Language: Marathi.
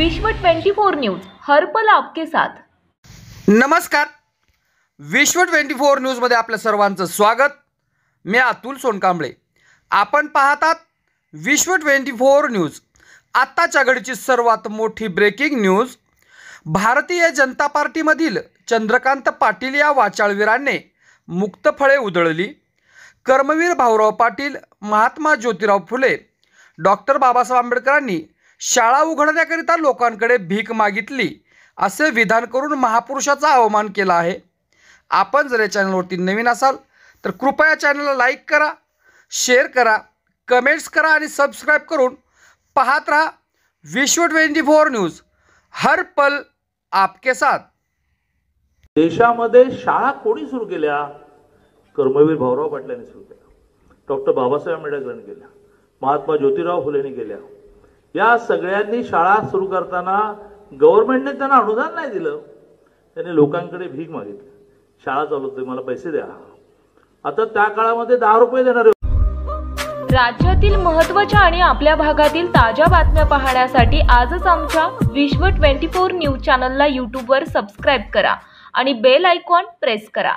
विश्व 24 न्यूज हर पल आपके साथ। नमस्कार, विश्व 24 न्यूज मध्ये आपल्या सर्वांचं स्वागत। मी अतुल सोनकांबळे। आपण पाहतात विश्व 24 न्यूज। आत्ताच्या घडीची सर्वात मोठी ब्रेकिंग न्यूज। भारतीय जनता पार्टीमधील चंद्रकांत पाटील या वाचाळवीरांनी मुक्त फळे उधळली। कर्मवीर भाऊराव पाटील, महात्मा ज्योतिराव फुले, डॉक्टर बाबासाहेब आंबेडकरांनी शाळा उघडण्याकरिता लोकांकडे भीक मागितली असे विधान करून महापुरुषाचा अवमान केला आहे। आपण जर या चॅनलवरती नवीन असाल तर कृपया चॅनलला लाईक करा, शेअर करा, कमेंट्स करा आणि सबस्क्राइब करून पाहत रहा विश्व 24 न्यूज हर पल आपके साथ। देशामध्ये शाळा कोणी सुरू केल्या? कर्मवीर भाऊराव पाटलांनी सुरू केल्या, डॉक्टर बाबासाहेब आंबेडकरांनी केल्या, महात्मा ज्योतिराव फुलेंनी केल्या। या सगळ्यांनी शाळा सुरू करताना गव्हर्नमेंटने त्यांना अनुदान नाही दिलं, त्यांनी लोकांकडे भीक मागितली। शाळा चालवतोय, मला पैसे द्या। आता त्या काळामध्ये 10 रुपये देणारे। राज्यातील महत्त्वाच्या आणि आपल्या भागातील ताज्या बातम्या पाहण्यासाठी आजच आमच्या विश्व 24 न्यूज चॅनलला YouTube वर सबस्क्राइब करा आणि बेल आयकॉन प्रेस करा।